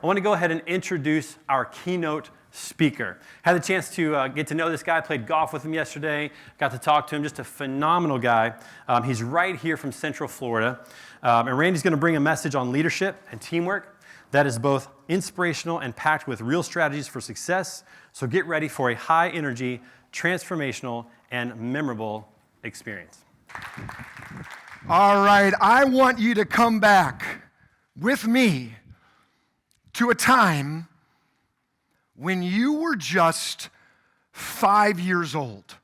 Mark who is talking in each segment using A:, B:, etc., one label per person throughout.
A: I want to go ahead and introduce our keynote speaker. Had the chance to get to know this guy, played golf with him yesterday, got to talk to him, just a phenomenal guy. He's right here from Central Florida. And Randy's going to bring a message on leadership and teamwork that is both inspirational and packed with real strategies for success. So get ready for a high energy, transformational, and memorable experience.
B: All right, I want you to come back with me to a time when you were just 5 years old.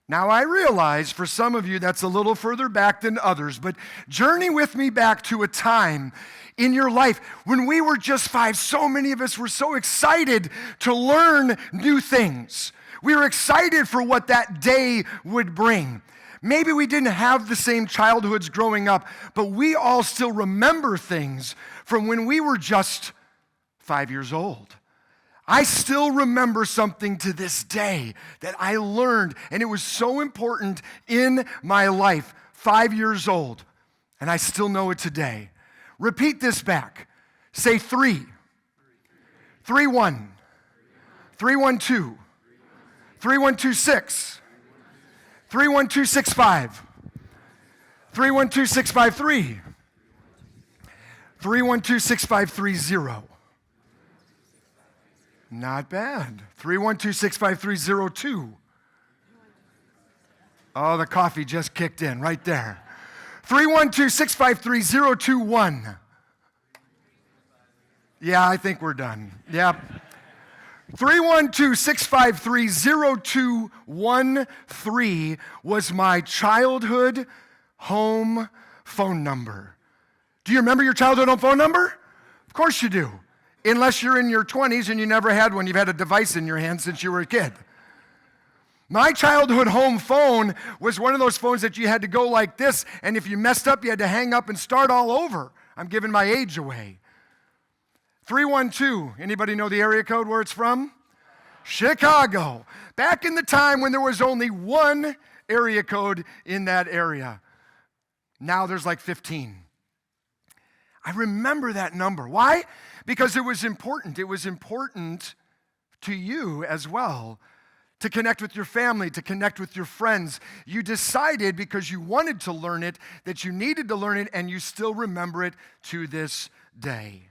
B: Now, I realize for some of you that's a little further back than others, but journey with me back to a time in your life when we were just 5. So many of us were so excited to learn new things. We were excited for what that day would bring. Maybe we didn't have the same childhoods growing up, but we all still remember things from when we were just 5 years old. I still remember something to this day that I learned, and it was so important in my life, 5 years old, and I still know it today. Repeat this back. Say 3. 3, 1. 3, 1, 2. 3, 1, 2, 6. 3, 1, 2, 6, 5. 3, 1, 2, 6, 5, 3. 3, 1, 2, 6, 5, 3, 0. Not bad. 3, 1, 2, 6, 5, 3, 0, 2. Oh, the coffee just kicked in right there. 3, 1, 2, 6, 5, 3, 0, 2, 1. Yeah, I think we're done. Yep. 3, 1, 2, 6, 5, 3, 0, 2, 1, 3 was my childhood home phone number. Do you remember your childhood home phone number? Of course you do. Unless you're in your 20s and you never had one. You've had a device in your hand since you were a kid. My childhood home phone was one of those phones that you had to go like this, and if you messed up, you had to hang up and start all over. I'm giving my age away. 312, anybody know the area code where it's from? Chicago. Back in the time when there was only one area code in that area. Now there's like 15. I remember that number. Why? Because it was important. It was important to you as well to connect with your family, to connect with your friends. You decided because you wanted to learn it that you needed to learn it, and you still remember it to this day.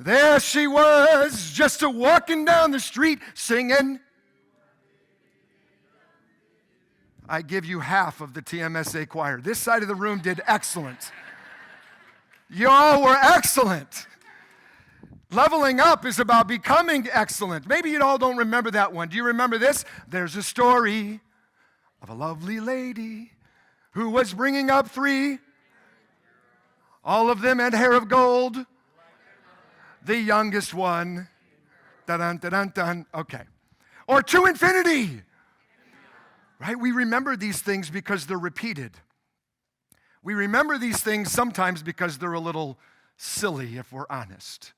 B: There she was, just walking down the street singing. I give you half of the TMSA choir. This side of the room did excellent. You all were excellent. Leveling up is about becoming excellent. Maybe you all don't remember that one. Do you remember this? There's a story of a lovely lady who was bringing up 3. All of them had hair of gold. The youngest one. Dun, dun, dun, dun. Okay. Or to infinity. Right? We remember these things because they're repeated. We remember these things sometimes because they're a little silly, if we're honest.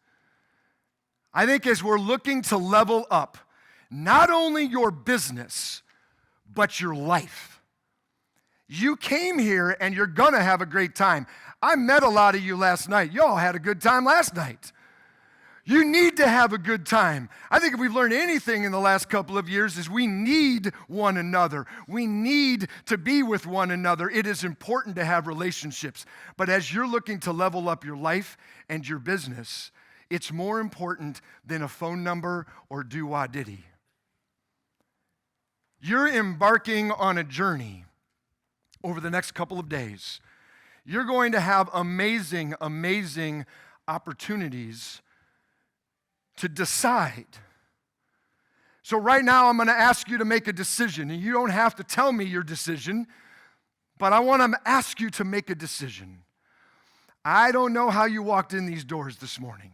B: I think as we're looking to level up, not only your business, but your life. You came here and you're gonna have a great time. I met a lot of you last night. You all had a good time last night. You need to have a good time. I think if we've learned anything in the last couple of years is we need one another. We need to be with one another. It is important to have relationships. But as you're looking to level up your life and your business, it's more important than a phone number or do-wah-diddy. You're embarking on a journey over the next couple of days. You're going to have amazing, amazing opportunities to decide. So right now I'm going to ask you to make a decision, and you don't have to tell me your decision, but I want to ask you to make a decision. I don't know how you walked in these doors this morning.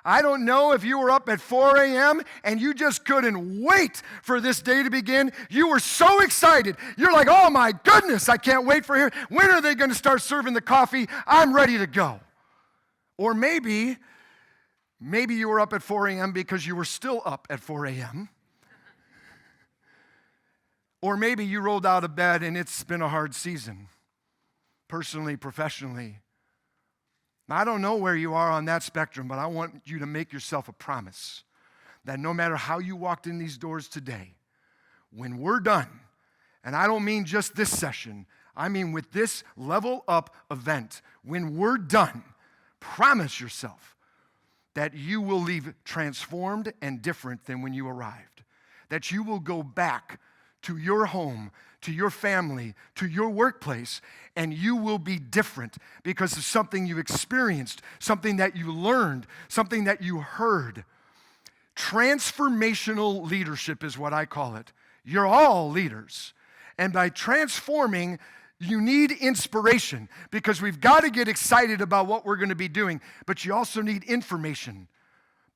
B: I don't know if you were up at 4 a.m. and you just couldn't wait for this day to begin. You were so excited. You're like, oh my goodness, I can't wait for here. When are they going to start serving the coffee? I'm ready to go. Or maybe you were up at 4 a.m. because you were still up at 4 a.m. Or maybe you rolled out of bed and it's been a hard season, personally, professionally, Now, I don't know where you are on that spectrum, but I want you to make yourself a promise that no matter how you walked in these doors today, when we're done, and I don't mean just this session, I mean with this level up event, when we're done, promise yourself that you will leave transformed and different than when you arrived. That you will go back to your home, to your family, to your workplace, and you will be different because of something you experienced, something that you learned, something that you heard. Transformational leadership is what I call it. You're all leaders. And by transforming, you need inspiration because we've got to get excited about what we're going to be doing, but you also need information.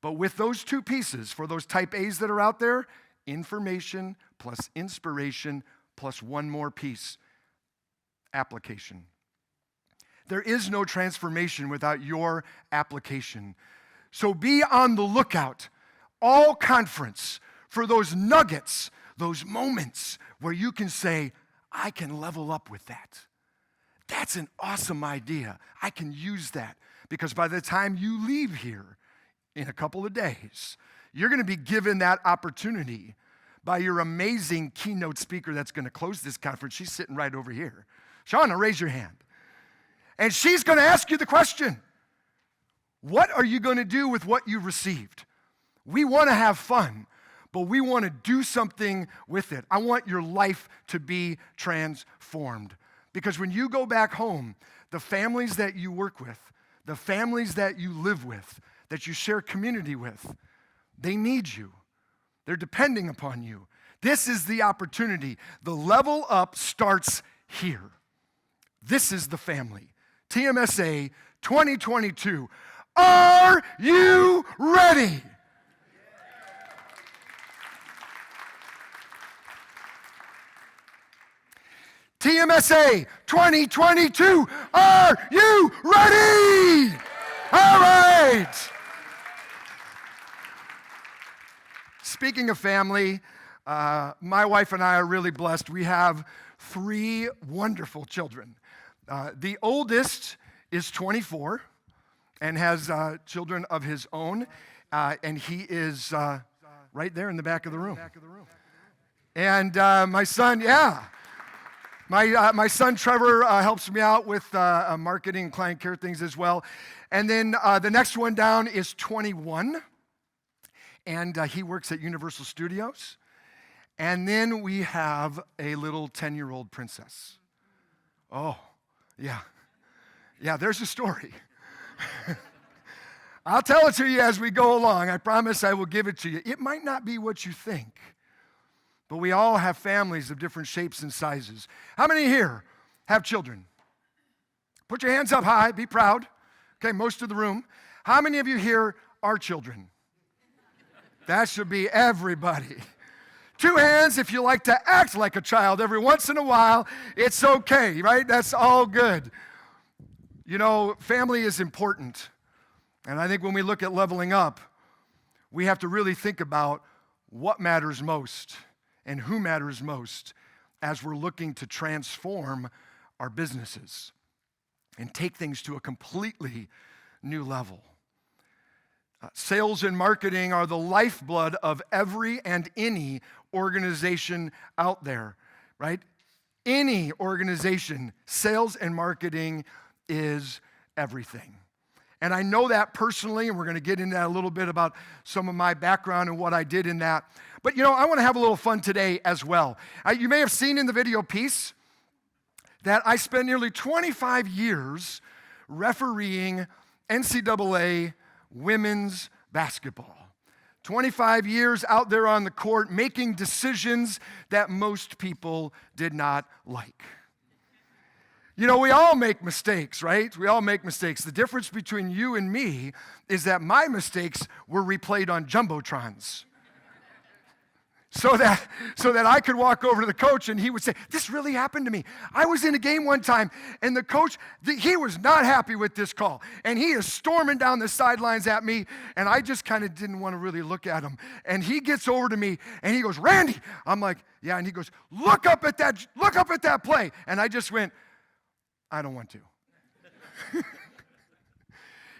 B: But with those two pieces, for those type A's that are out there, information plus inspiration plus one more piece, application. There is no transformation without your application. So be on the lookout all conference for those nuggets, those moments where you can say, I can level up with that. That's an awesome idea. I can use that because by the time you leave here in a couple of days, you're going to be given that opportunity by your amazing keynote speaker that's going to close this conference. She's sitting right over here. Shauna, raise your hand. And she's going to ask you the question, what are you going to do with what you received? We want to have fun, but we want to do something with it. I want your life to be transformed. Because when you go back home, the families that you work with, the families that you live with, that you share community with, they need you. They're depending upon you. This is the opportunity. The level up starts here. This is the family. TMSA 2022. Are you ready? TMSA 2022, are you ready? All right. Speaking of family, my wife and I are really blessed. We have 3 wonderful children. The oldest is 24 and has children of his own, and he is right there in the back of the room. And my son, My son Trevor helps me out with marketing and client care things as well. And then the next one down is 21, and he works at Universal Studios. And then we have a little 10-year-old princess. Oh, yeah. Yeah, there's a story. I'll tell it to you as we go along. I promise I will give it to you. It might not be what you think. But we all have families of different shapes and sizes. How many here have children? Put your hands up high, be proud. Okay, most of the room. How many of you here are children? That should be everybody. 2 hands if you like to act like a child every once in a while. It's okay, right? That's all good. You know, family is important. And I think when we look at leveling up, we have to really think about what matters most and who matters most as we're looking to transform our businesses and take things to a completely new level. Sales and marketing are the lifeblood of every and any organization out there, right? Any organization, sales and marketing is everything. And I know that personally, and we're going to get into that a little bit about some of my background and what I did in that. But, you know, I want to have a little fun today as well. You may have seen in the video piece that I spent nearly 25 years refereeing NCAA women's basketball. 25 years out there on the court making decisions that most people did not like. You know, we all make mistakes, right? We all make mistakes. The difference between you and me is that my mistakes were replayed on jumbotrons. So that I could walk over to the coach and he would say, this really happened to me. I was in a game one time and the coach, he was not happy with this call. And he is storming down the sidelines at me and I just kind of didn't want to really look at him. And he gets over to me and he goes, Randy. I'm like, yeah. And he goes, look up at that play. And I just went, I don't want to.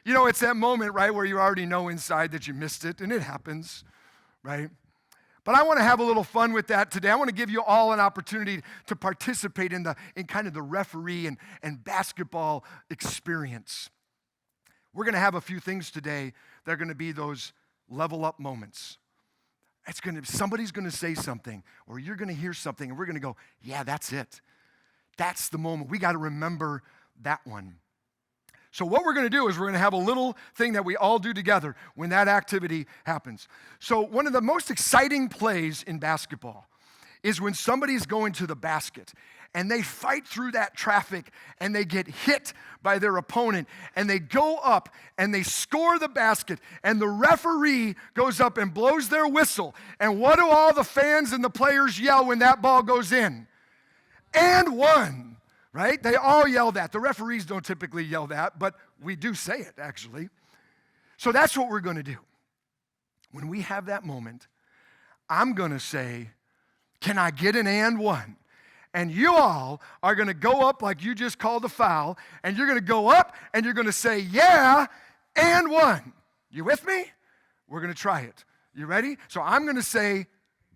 B: You know, it's that moment, right, where you already know inside that you missed it, and it happens, right? But I want to have a little fun with that today. I want to give you all an opportunity to participate in kind of the referee and basketball experience. We're going to have a few things today that are going to be those level up moments. Somebody's going to say something, or you're going to hear something, and we're going to go, yeah, that's it. That's the moment. We got to remember that one. So what we're going to do is we're going to have a little thing that we all do together when that activity happens. So one of the most exciting plays in basketball is when somebody's going to the basket and they fight through that traffic and they get hit by their opponent and they go up and they score the basket and the referee goes up and blows their whistle. And what do all the fans and the players yell when that ball goes in? And one. Right? They all yell that. The referees don't typically yell that, but we do say it, actually. So that's what we're going to do. When we have that moment, I'm going to say, can I get an and one? And you all are going to go up like you just called a foul, and you're going to go up, and you're going to say, yeah, and one. You with me? We're going to try it. You ready? So I'm going to say,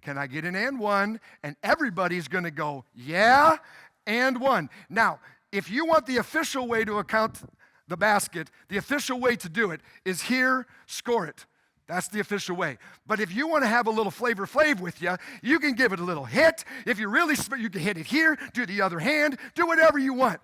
B: can I get an and one? And everybody's going to go, yeah, and one. Now, if you want the official way to count the basket, the official way to do it is here, score it. That's the official way. But if you want to have a little Flavor Flav with you, you can give it a little hit. If you're really smart, you can hit it here, do the other hand, do whatever you want.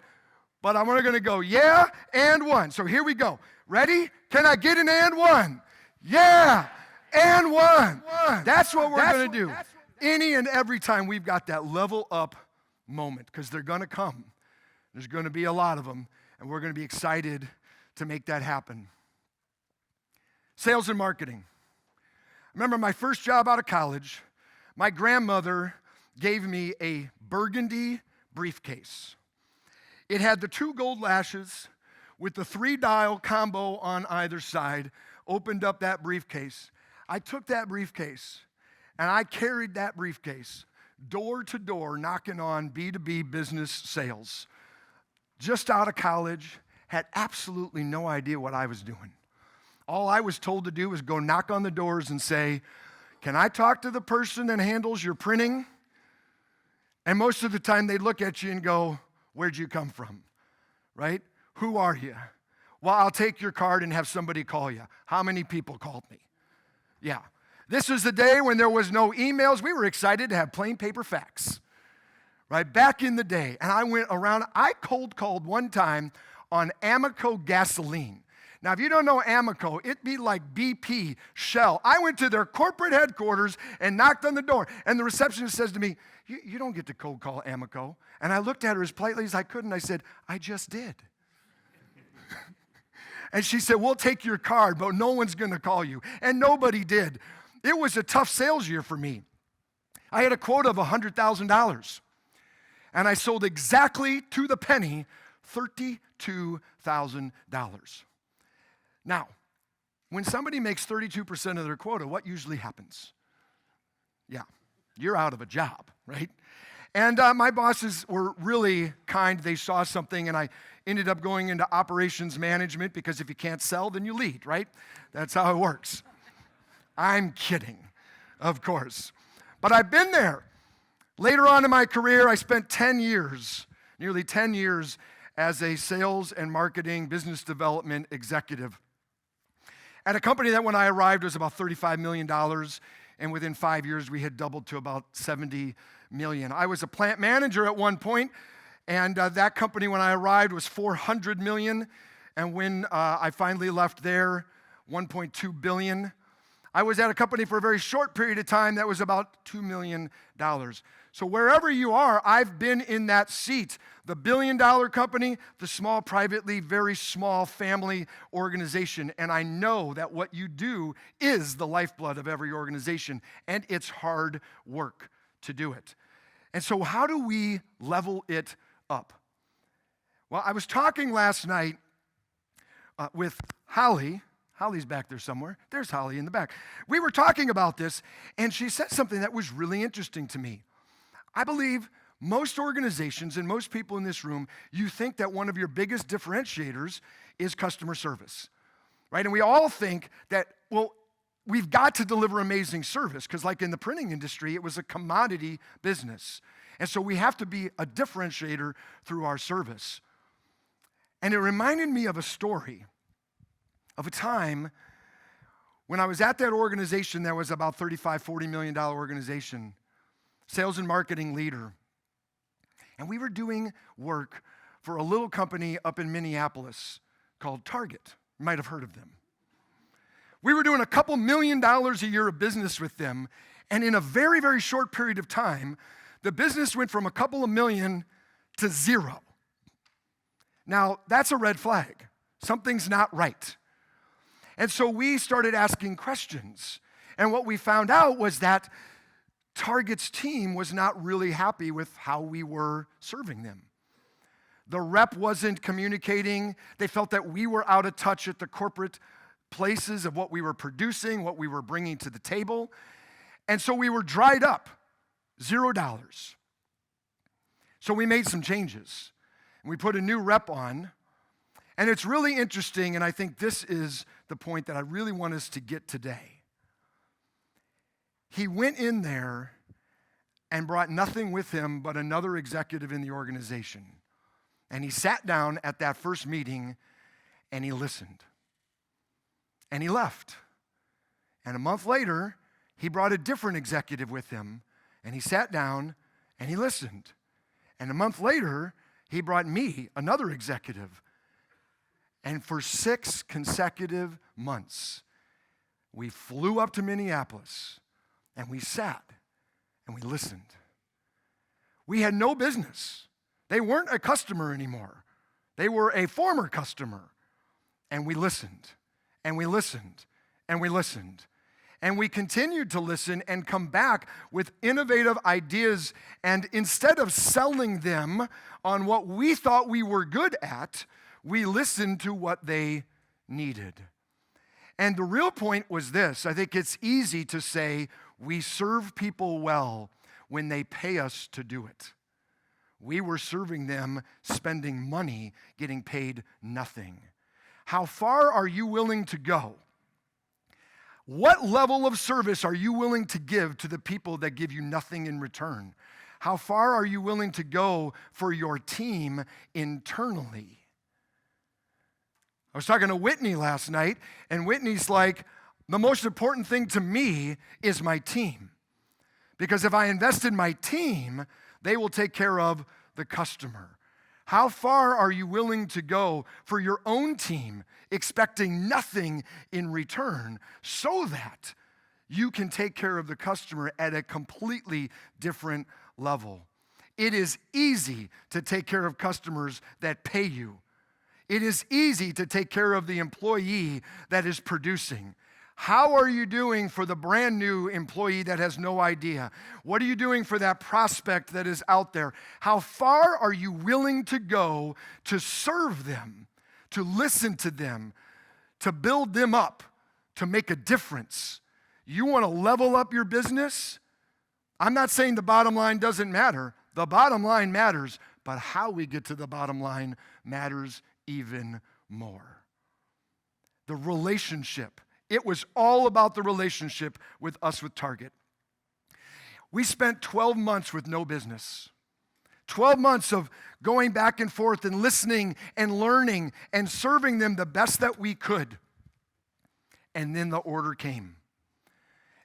B: But I'm going to go, yeah, and one. So here we go. Ready? Can I get an and one? Yeah, and one. That's what we're going to do. Any and every time we've got that level up moment, because they're going to come. There's going to be a lot of them, and we're going to be excited to make that happen. Sales and marketing. I remember my first job out of college, my grandmother gave me a burgundy briefcase. It had the 2 gold lashes with the 3-dial combo on either side, opened up that briefcase. I took that briefcase, and I carried that briefcase door to door, knocking on B2B business sales. Just out of college, had absolutely no idea what I was doing. All I was told to do was go knock on the doors and say, can I talk to the person that handles your printing? And most of the time they'd look at you and go, where'd you come from? Right? Who are you? Well, I'll take your card and have somebody call you. How many people called me? Yeah. This was the day when there was no emails. We were excited to have plain paper fax, right? Back in the day. And I went around, I cold called one time on Amoco gasoline. Now, if you don't know Amoco, it'd be like BP, Shell. I went to their corporate headquarters and knocked on the door. And the receptionist says to me, you don't get to cold call Amoco. And I looked at her as politely as I could, and I said, I just did. And she said, we'll take your card, but no one's going to call you. And nobody did. It was a tough sales year for me. I had a quota of $100,000, and I sold exactly to the penny $32,000. Now, when somebody makes 32% of their quota, what usually happens? Yeah, you're out of a job, right? And my bosses were really kind. They saw something, and I ended up going into operations management because if you can't sell, then you lead, right? That's how it works. I'm kidding, of course. But I've been there. Later on in my career, I spent 10 years, nearly 10 years, as a sales and marketing business development executive at a company that when I arrived was about $35 million, and within 5 years, we had doubled to about $70 million. I was a plant manager at one point, and that company when I arrived was $400 million, and when I finally left there, $1.2 billion. I was at a company for a very short period of time that was about $2 million. So wherever you are, I've been in that seat. The billion-dollar company, the small, privately, very small family organization. And I know that what you do is the lifeblood of every organization, and it's hard work to do it. And so how do we level it up? Well, I was talking last night with Holly. Holly's back there somewhere. There's Holly in the back. We were talking about this, and she said something that was really interesting to me. I believe most organizations and most people in this room, you think that one of your biggest differentiators is customer service. right? And we all think that, well, we've got to deliver amazing service because like in the printing industry, it was a commodity business. And so we have to be a differentiator through our service. And it reminded me of a story of a time when I was at that organization that was about $35, $40 million organization, sales and marketing leader. And we were doing work for a little company up in Minneapolis called Target. You might have heard of them. We were doing a couple $1 million a year of business with them, and in a very, very short period of time, the business went from a couple of million to zero. Now, that's a red flag. Something's not right. And so we started asking questions, and what we found out was that Target's team was not really happy with how we were serving them. The rep wasn't communicating. They felt that we were out of touch at the corporate places of what we were producing, what we were bringing to the table. And so we were dried up, $0. So we made some changes. And we put a new rep on. And it's really interesting, and I think this is the point that I really want us to get today. He went in there and brought nothing with him but another executive in the organization. And he sat down at that first meeting and he listened. And he left. And a month later, he brought a different executive with him, and he sat down and he listened. And a month later, he brought me, another executive. And for 6 consecutive months, we flew up to Minneapolis and we sat and we listened. We had no business. They weren't a customer anymore. They were a former customer. And we listened. And we listened, and we listened. And we continued to listen and come back with innovative ideas. And instead of selling them on what we thought we were good at, we listened to what they needed. And the real point was this. I think it's easy to say we serve people well when they pay us to do it. We were serving them, spending money, getting paid nothing. How far are you willing to go? What level of service are you willing to give to the people that give you nothing in return? How far are you willing to go for your team internally? I was talking to Whitney last night, and Whitney's like, the most important thing to me is my team. Because if I invest in my team, they will take care of the customer. How far are you willing to go for your own team, expecting nothing in return, so that you can take care of the customer at a completely different level? It is easy to take care of customers that pay you. It is easy to take care of the employee that is producing. How are you doing for the brand new employee that has no idea? What are you doing for that prospect that is out there? How far are you willing to go to serve them, to listen to them, to build them up, to make a difference? You want to level up your business? I'm not saying the bottom line doesn't matter. The bottom line matters, but how we get to the bottom line matters even more. The relationship. It was all about the relationship with us with Target. We spent 12 months with no business. 12 months of going back and forth and listening and learning and serving them the best that we could. And then the order came.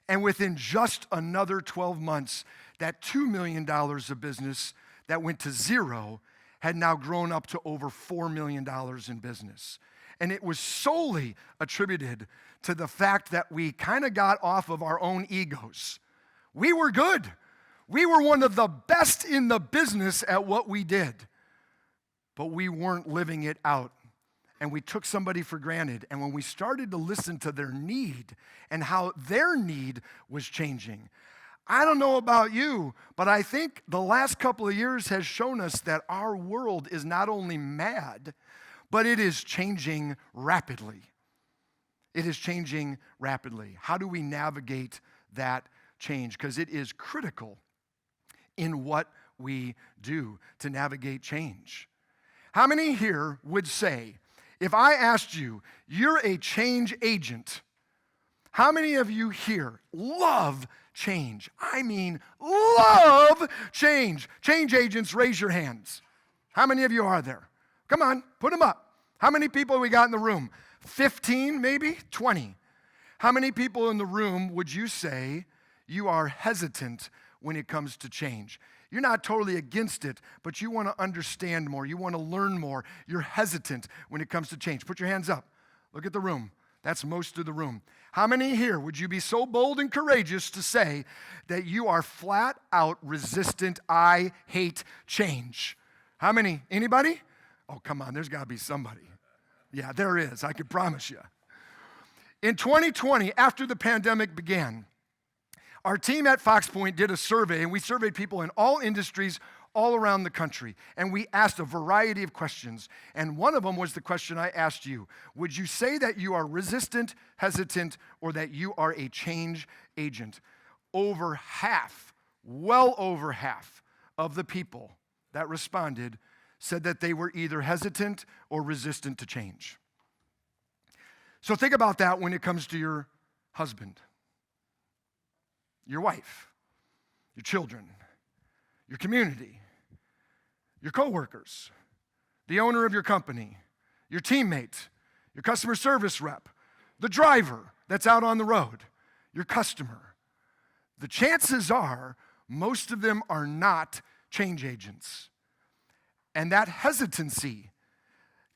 B: And within just another 12 months, that $2 million of business that went to zero had now grown up to over $4 million in business. And it was solely attributed to the fact that we kind of got off of our own egos. We were good. We were one of the best in the business at what we did. But we weren't living it out. And we took somebody for granted. And when we started to listen to their need and how their need was changing, I don't know about you, but I think the last couple of years has shown us that our world is not only mad, but it is changing rapidly. It is changing rapidly. How do we navigate that change? Because it is critical in what we do to navigate change. How many here would say, If I asked you, you're a change agent, how many of you here love change? I mean, love change. Change agents, raise your hands. How many of you are there? Come on, put them up. How many people we got in the room? 15, maybe? 20. How many people in the room would you say you are hesitant when it comes to change? You're not totally against it, but you want to understand more. You want to learn more. You're hesitant when it comes to change. Put your hands up. Look at the room. That's most of the room. How many here would you be so bold and courageous to say that you are flat out resistant? I hate change. How many? Anybody? Oh, come on. There's got to be somebody. Yeah, there is. I can promise you. In 2020, after the pandemic began, our team at Fox Point did a survey, and we surveyed people in all industries all around the country. And we asked a variety of questions. And one of them was the question I asked you. Would you say that you are resistant, hesitant, or that you are a change agent? Over half, well over half of the people that responded said that they were either hesitant or resistant to change. So think about that when it comes to your husband, your wife, your children, your community, your coworkers, the owner of your company, your teammate, your customer service rep, the driver that's out on the road, your customer. The chances are most of them are not change agents. And that hesitancy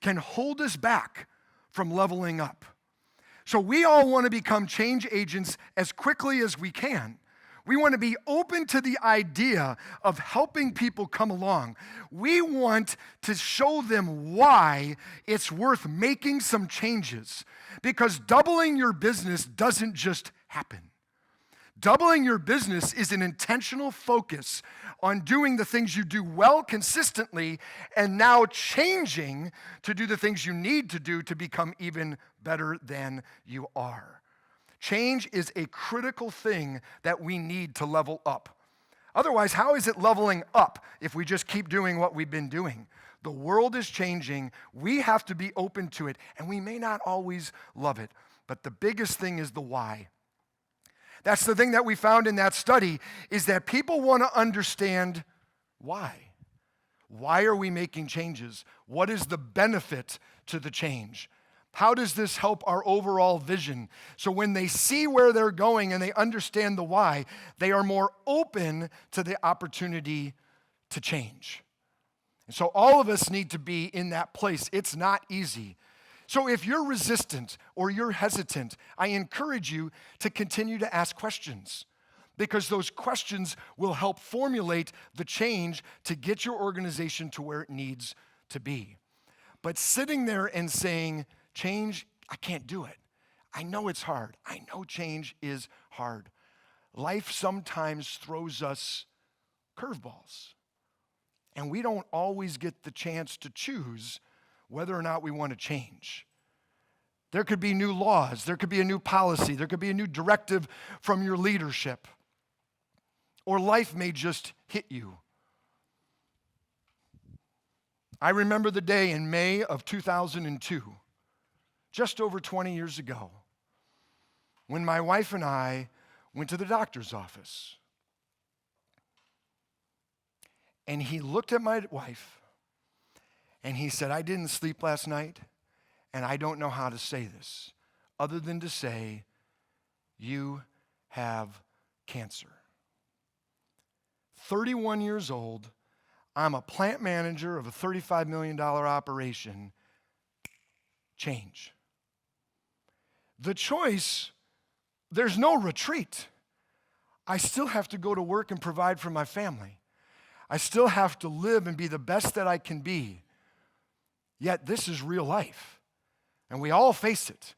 B: can hold us back from leveling up. So we all want to become change agents as quickly as we can. We want to be open to the idea of helping people come along. We want to show them why it's worth making some changes, because doubling your business doesn't just happen. Doubling your business is an intentional focus on doing the things you do well consistently and now changing to do the things you need to do to become even better than you are. Change is a critical thing that we need to level up. Otherwise, how is it leveling up if we just keep doing what we've been doing? The world is changing. We have to be open to it, and we may not always love it. But the biggest thing is the why. That's the thing that we found in that study, is that people want to understand why. Why are we making changes? What is the benefit to the change? How does this help our overall vision? So when they see where they're going and they understand the why, they are more open to the opportunity to change. And so all of us need to be in that place. It's not easy. So if you're resistant or you're hesitant, I encourage you to continue to ask questions, because those questions will help formulate the change to get your organization to where it needs to be. But sitting there and saying, change, I can't do it. I know it's hard. I know change is hard. Life sometimes throws us curveballs, and we don't always get the chance to choose whether or not we want to change. There could be new laws, there could be a new policy, there could be a new directive from your leadership, or life may just hit you. I remember the day in May of 2002, just over 20 years ago, when my wife and I went to the doctor's office. And he looked at my wife, and he said, I didn't sleep last night, and I don't know how to say this, other than to say, you have cancer. 31 years old, I'm a plant manager of a $35 million operation. Change. The choice, there's no retreat. I still have to go to work and provide for my family. I still have to live and be the best that I can be. Yet this is real life, and we all face it.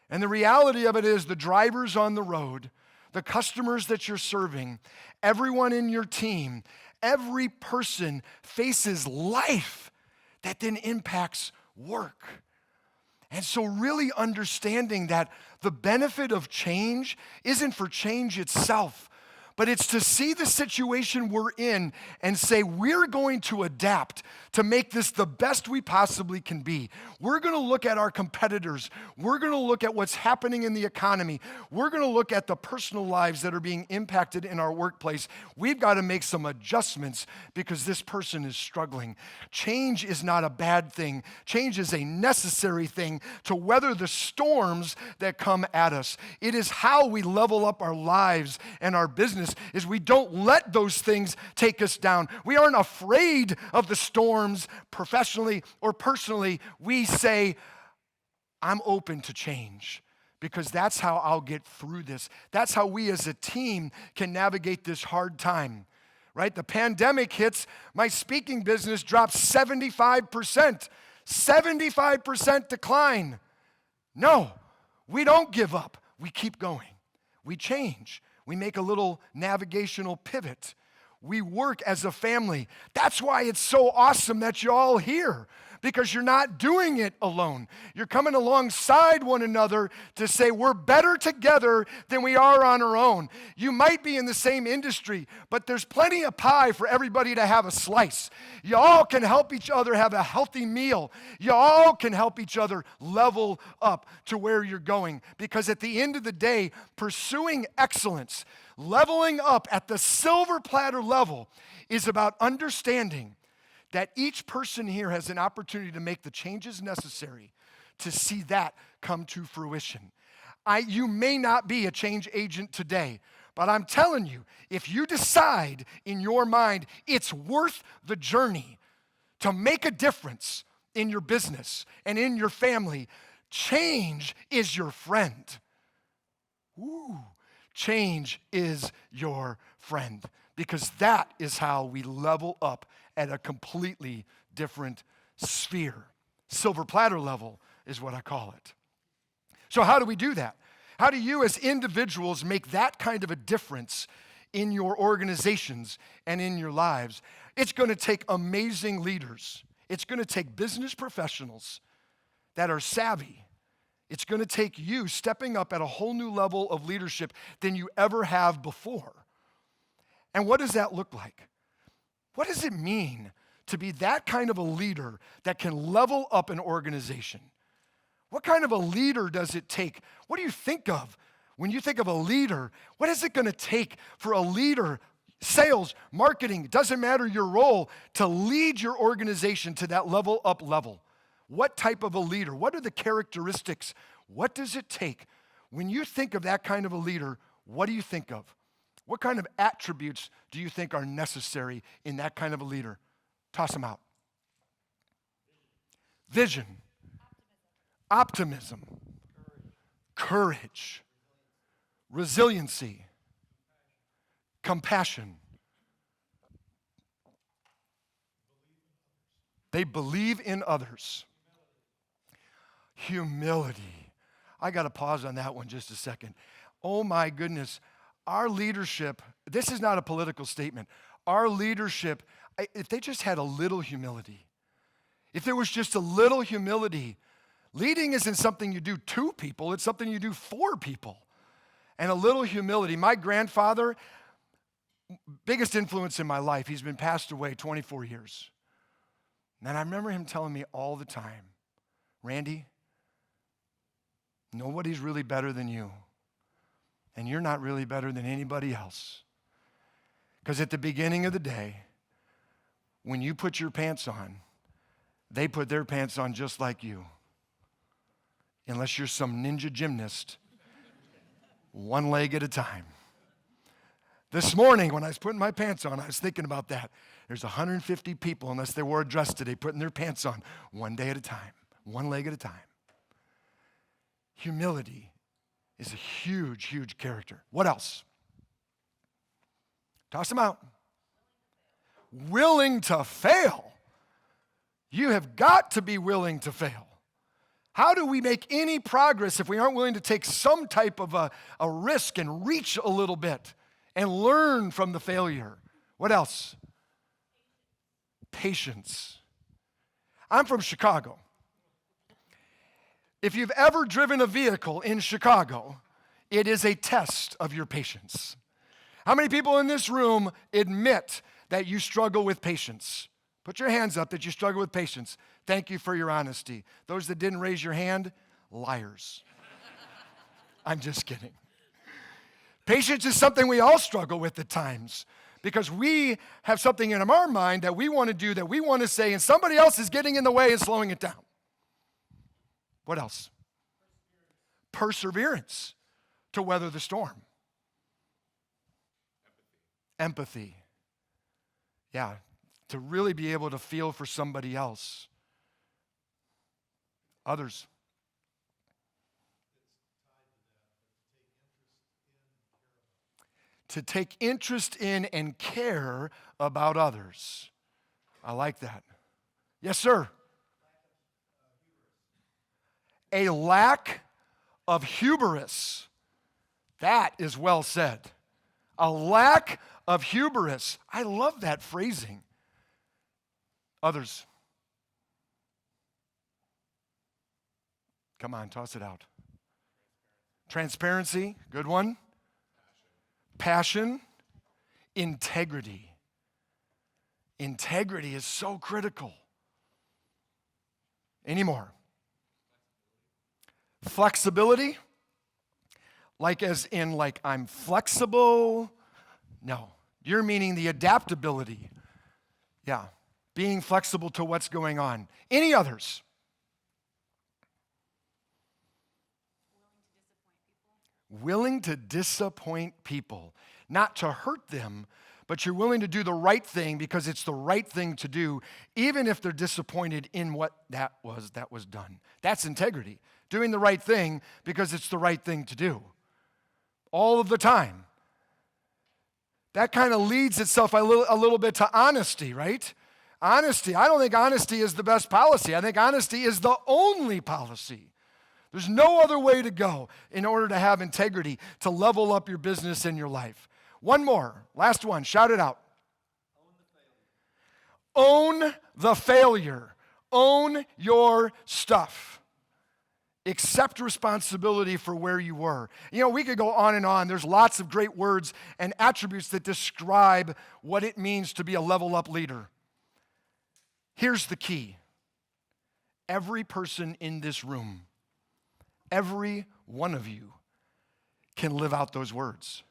B: And the reality of it is, the drivers on the road, the customers that you're serving, everyone in your team, every person faces life that then impacts work. And so really understanding that the benefit of change isn't for change itself, but it's to see the situation we're in and say, we're going to adapt to make this the best we possibly can be. We're going to look at our competitors. We're going to look at what's happening in the economy. We're going to look at the personal lives that are being impacted in our workplace. We've got to make some adjustments because this person is struggling. Change is not a bad thing. Change is a necessary thing to weather the storms that come at us. It is how we level up our lives and our business, is we don't let those things take us down. We aren't afraid of the storms professionally or personally. We say, I'm open to change because that's how I'll get through this. That's how we as a team can navigate this hard time, right? The pandemic hits, my speaking business drops 75%. 75% decline. No, we don't give up. We keep going. We change. We make a little navigational pivot. We work as a family. That's why it's so awesome that you're all here, because you're not doing it alone. You're coming alongside one another to say we're better together than we are on our own. You might be in the same industry, but there's plenty of pie for everybody to have a slice. You all can help each other have a healthy meal. You all can help each other level up to where you're going, because at the end of the day, pursuing excellence, leveling up at the silver platter level, is about understanding that each person here has an opportunity to make the changes necessary to see that come to fruition. You may not be a change agent today, but I'm telling you, if you decide in your mind it's worth the journey to make a difference in your business and in your family, change is your friend. Ooh, change is your friend, because that is how we level up at a completely different sphere. Silver platter level is what I call it. So how do we do that? How do you as individuals make that kind of a difference in your organizations and in your lives? It's going to take amazing leaders. It's going to take business professionals that are savvy. It's going to take you stepping up at a whole new level of leadership than you ever have before. And what does that look like? What does it mean to be that kind of a leader that can level up an organization? What kind of a leader does it take? What do you think of when you think of a leader? What is it going to take for a leader, sales, marketing, it doesn't matter your role, to lead your organization to that level up level? What type of a leader? What are the characteristics? What does it take? When you think of that kind of a leader, what do you think of? What kind of attributes do you think are necessary in that kind of a leader? Toss them out. Vision. Optimism. Courage. Resiliency. Compassion. They believe in others. Humility. I got to pause on that one just a second. Oh my goodness. Our leadership, this is not a political statement. Our leadership, if they just had a little humility, if there was just a little humility, leading isn't something you do to people, it's something you do for people. And a little humility. My grandfather, biggest influence in my life, he's been passed away 24 years. And I remember him telling me all the time, Randy, nobody's really better than you. And you're not really better than anybody else. Because at the beginning of the day, when you put your pants on, they put their pants on just like you. Unless you're some ninja gymnast, one leg at a time. This morning, when I was putting my pants on, I was thinking about that. There's 150 people, unless they wore a dress today, putting their pants on one day at a time, one leg at a time. Humility is a huge, huge character. What else? Toss them out. Willing to fail. You have got to be willing to fail. How do we make any progress if we aren't willing to take some type of a risk and reach a little bit and learn from the failure? What else? Patience. I'm from Chicago. If you've ever driven a vehicle in Chicago, it is a test of your patience. How many people in this room admit that you struggle with patience? Put your hands up that you struggle with patience. Thank you for your honesty. Those that didn't raise your hand, liars. I'm just kidding. Patience is something we all struggle with at times because we have something in our mind that we want to do, that we want to say, and somebody else is getting in the way and slowing it down. What else? Perseverance to weather the storm. Empathy. Yeah, to really be able to feel for somebody else. Others. To take interest in and care about others. I like that. Yes, sir. A lack of hubris. That is well said. A lack of hubris. I love that phrasing. Others. Come on, toss it out. Transparency, good one. Passion, integrity. Integrity is so critical. Any more? Flexibility, like as in like I'm flexible. No, you're meaning the adaptability. Yeah, being flexible to what's going on. Any others? Willing to disappoint people, not to hurt them, but you're willing to do the right thing because it's the right thing to do, even if they're disappointed in what that was done. That's integrity. Doing the right thing because it's the right thing to do. All of the time. That kind of leads itself a little bit to honesty, right? Honesty. I don't think honesty is the best policy. I think honesty is the only policy. There's no other way to go in order to have integrity, to level up your business and your life. One more, last one, shout it out. Own the failure. Own your stuff. Accept responsibility for where you were. You know, we could go on and on. There's lots of great words and attributes that describe what it means to be a level up leader. Here's the key. Every person in this room, every one of you can live out those words.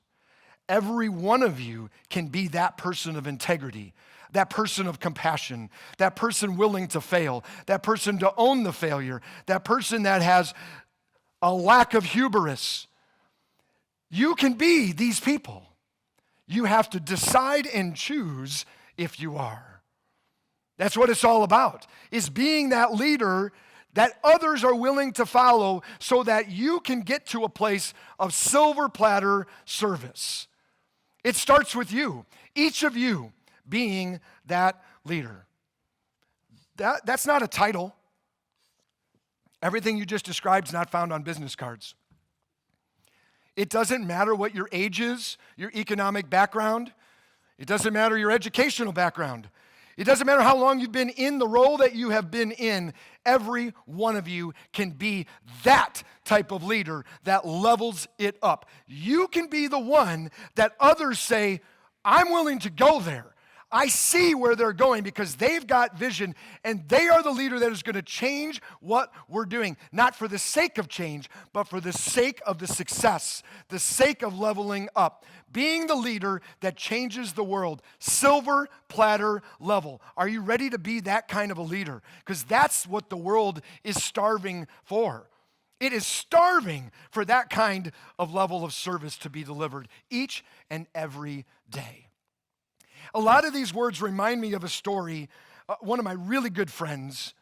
B: Every one of you can be that person of integrity, that person of compassion, that person willing to fail, that person to own the failure, that person that has a lack of hubris. You can be these people. You have to decide and choose if you are. That's what it's all about, is being that leader that others are willing to follow so that you can get to a place of silver platter service. It starts with you, each of you being that leader. That's not a title. Everything you just described is not found on business cards. It doesn't matter what your age is, your economic background. It doesn't matter your educational background. It doesn't matter how long you've been in the role that you have been in. Every one of you can be that type of leader that levels it up. You can be the one that others say, I'm willing to go there. I see where they're going because they've got vision and they are the leader that is going to change what we're doing. Not for the sake of change, but for the sake of the success, the sake of leveling up. Being the leader that changes the world. Silver platter level. Are you ready to be that kind of a leader? Because that's what the world is starving for. It is starving for that kind of level of service to be delivered each and every day. A lot of these words remind me of a story, one of my really good friends,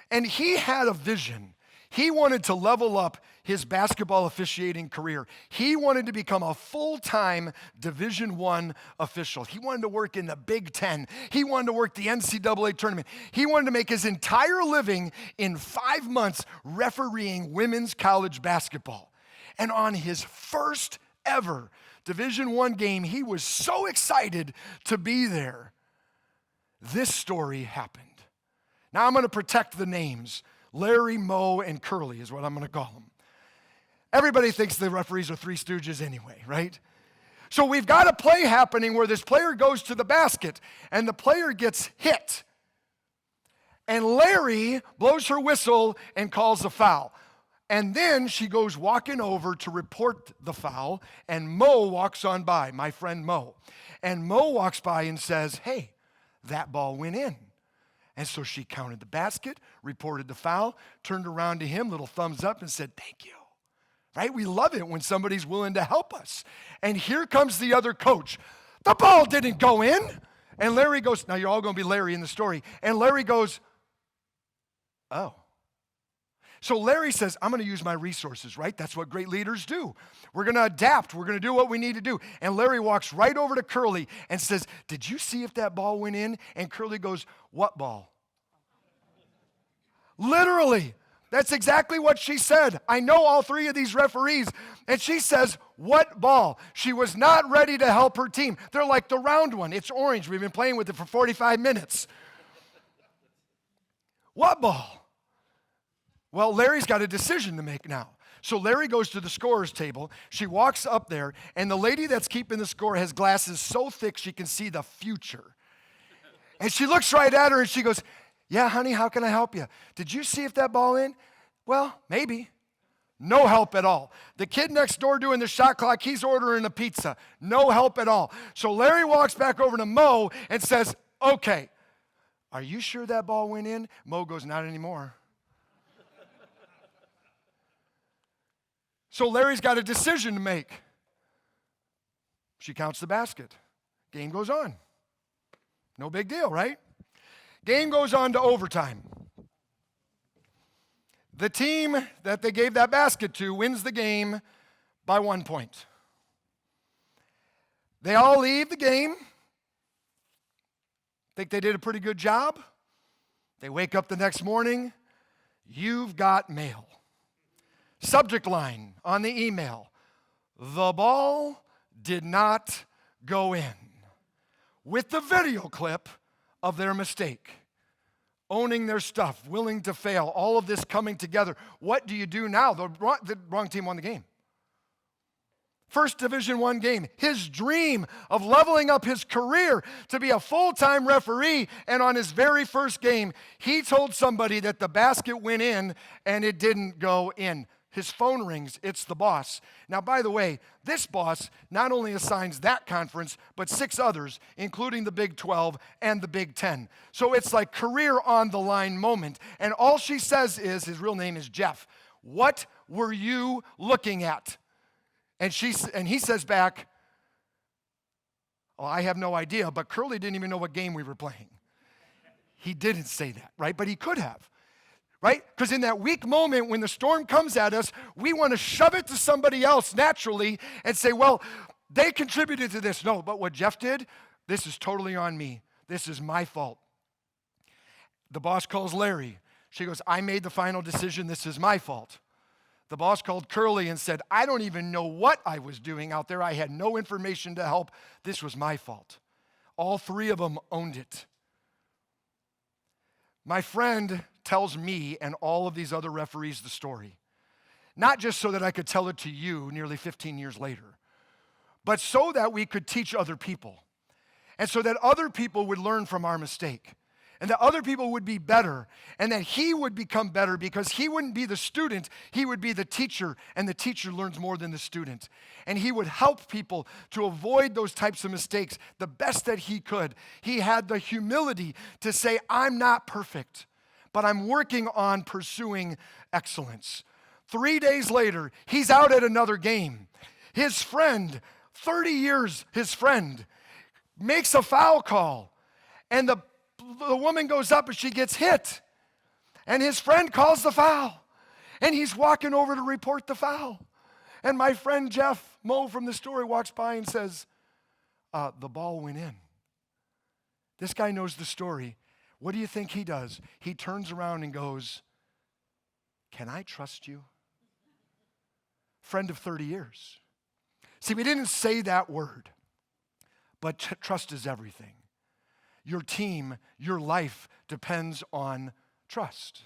B: and he had a vision. He wanted to level up his basketball officiating career. He wanted to become a full-time Division I official. He wanted to work in the Big Ten. He wanted to work the NCAA tournament. He wanted to make his entire living in 5 months refereeing women's college basketball. And on his first ever Division I game, he was so excited to be there. This story happened. Now I'm going to protect the names. Larry, Moe, and Curly is what I'm going to call them. Everybody thinks the referees are Three Stooges anyway, right? So we've got a play happening where this player goes to the basket and the player gets hit. And Larry blows her whistle and calls a foul. And then she goes walking over to report the foul, and Mo walks on by, my friend Mo. And Mo walks by and says, hey, that ball went in. And so she counted the basket, reported the foul, turned around to him, little thumbs up, and said, thank you. Right? We love it when somebody's willing to help us. And here comes the other coach. The ball didn't go in. And Larry goes, now you're all going to be Larry in the story. And Larry goes, oh. So Larry says, I'm going to use my resources, right? That's what great leaders do. We're going to adapt. We're going to do what we need to do. And Larry walks right over to Curly and says, did you see if that ball went in? And Curly goes, what ball? Literally. That's exactly what she said. I know all three of these referees. And she says, what ball? She was not ready to help her team. They're like the round one. It's orange. We've been playing with it for 45 minutes. What ball? Well, Larry's got a decision to make now. So Larry goes to the scorer's table. She walks up there, and the lady that's keeping the score has glasses so thick she can see the future. And she looks right at her, and she goes, yeah, honey, how can I help you? Did you see if that ball in? Well, maybe. No help at all. The kid next door doing the shot clock, he's ordering a pizza. No help at all. So Larry walks back over to Mo and says, okay, are you sure that ball went in? Mo goes, not anymore. So Larry's got a decision to make. She counts the basket. Game goes on. No big deal, right? Game goes on to overtime. The team that they gave that basket to wins the game by 1 point. They all leave the game. Think they did a pretty good job. They wake up the next morning. You've got mail. Subject line on the email. The ball did not go in. With the video clip of their mistake, owning their stuff, willing to fail, all of this coming together. What do you do now? The wrong team won the game. First Division I game, his dream of leveling up his career to be a full-time referee, and on his very first game, he told somebody that the basket went in and it didn't go in. His phone rings, it's the boss. Now, by the way, this boss not only assigns that conference, but 6 others, including the Big 12 and the Big 10. So it's like career on the line moment. And all she says is, his real name is Jeff, what were you looking at? And he says back, oh, I have no idea, but Curly didn't even know what game we were playing. He didn't say that, right? But he could have. Right? Because in that weak moment when the storm comes at us, we want to shove it to somebody else naturally and say, well, they contributed to this. No, but what Jeff did, this is totally on me. This is my fault. The boss calls Larry. She goes, I made the final decision. This is my fault. The boss called Curly and said, I don't even know what I was doing out there. I had no information to help. This was my fault. All 3 of them owned it. My friend tells me and all of these other referees the story, not just so that I could tell it to you nearly 15 years later, but so that we could teach other people, and so that other people would learn from our mistake, and that other people would be better, and that he would become better because he wouldn't be the student, he would be the teacher, and the teacher learns more than the student. And he would help people to avoid those types of mistakes the best that he could. He had the humility to say, I'm not perfect, but I'm working on pursuing excellence. 3 days later, he's out at another game. His friend, 30 years, his friend, makes a foul call, and the woman goes up and she gets hit, and his friend calls the foul, and he's walking over to report the foul, and my friend Jeff Mo from the story walks by and says, the ball went in. This guy knows the story. What do you think he does? He turns around and goes, can I trust you? Friend of 30 years. See, we didn't say that word, but trust is everything. Your team, your life depends on trust.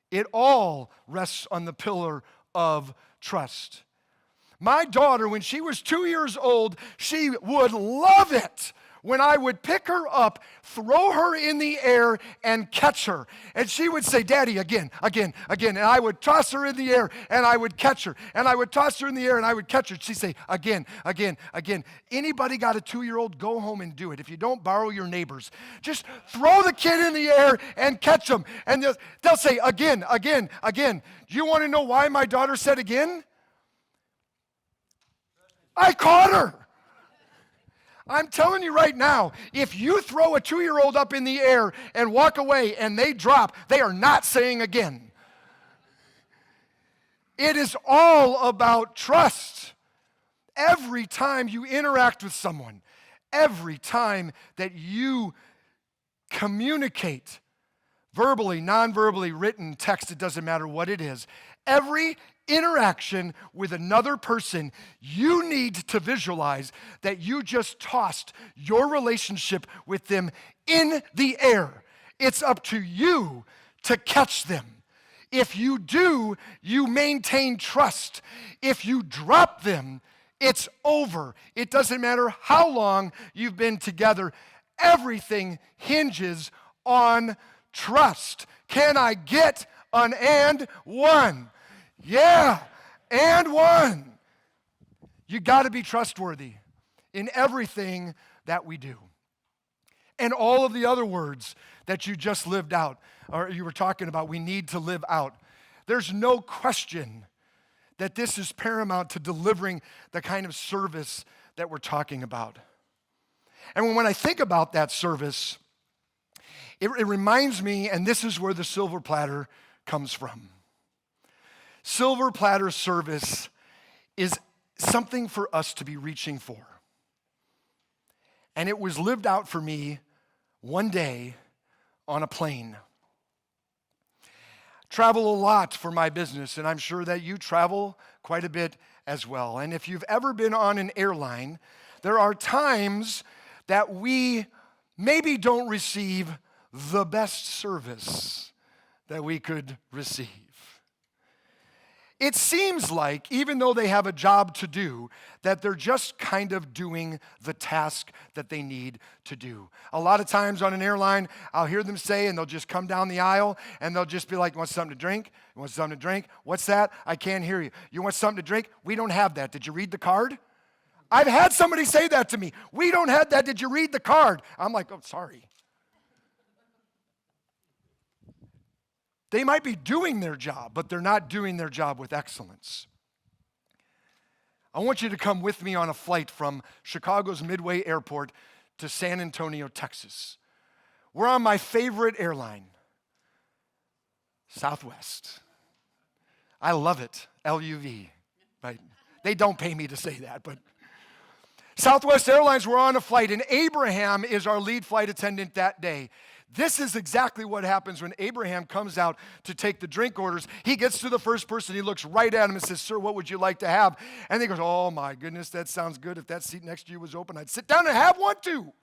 B: It all rests on the pillar of trust. My daughter, when she was 2 years old, she would love it when I would pick her up, throw her in the air, and catch her. And she would say, Daddy, again, again, again. And I would toss her in the air, and I would catch her. And I would toss her in the air, and I would catch her. She'd say, again, again, again. Anybody got a 2-year-old? Go home and do it. If you don't, borrow your neighbors. Just throw the kid in the air and catch them. And they'll say, again, again, again. Do you want to know why my daughter said again? I caught her. I'm telling you right now, if you throw a 2-year-old up in the air and walk away and they drop, they are not saying again. It is all about trust. Every time you interact with someone, every time that you communicate, verbally, non-verbally, written, text, it doesn't matter what it is, every interaction with another person, you need to visualize that you just tossed your relationship with them in the air. It's up to you to catch them. If you do, you maintain trust. If you drop them, it's over. It doesn't matter how long you've been together. Everything hinges on trust. Can I get an and one? Yeah, and one. You got to be trustworthy in everything that we do. And all of the other words that you just lived out, or you were talking about, we need to live out. There's no question that this is paramount to delivering the kind of service that we're talking about. And when I think about that service, it reminds me, and this is where the silver platter comes from. Silver platter service is something for us to be reaching for. And it was lived out for me one day on a plane. Travel a lot for my business, and I'm sure that you travel quite a bit as well. And if you've ever been on an airline, there are times that we maybe don't receive the best service that we could receive. It seems like, even though they have a job to do, that they're just kind of doing the task that they need to do. A lot of times on an airline, I'll hear them say, and they'll just come down the aisle, and they'll just be like, you want something to drink? You want something to drink? What's that? I can't hear you. You want something to drink? We don't have that. Did you read the card? I've had somebody say that to me. We don't have that. Did you read the card? I'm like, oh, sorry. They might be doing their job, but they're not doing their job with excellence. I want you to come with me on a flight from Chicago's Midway Airport to San Antonio, Texas. We're on my favorite airline, Southwest. I love it, LUV. Right? They don't pay me to say that, but Southwest Airlines, we're on a flight, and Abraham is our lead flight attendant that day. This is exactly what happens when Abraham comes out to take the drink orders. He gets to the first person, he looks right at him and says, sir, what would you like to have? And he goes, oh my goodness, that sounds good. If that seat next to you was open, I'd sit down and have one too.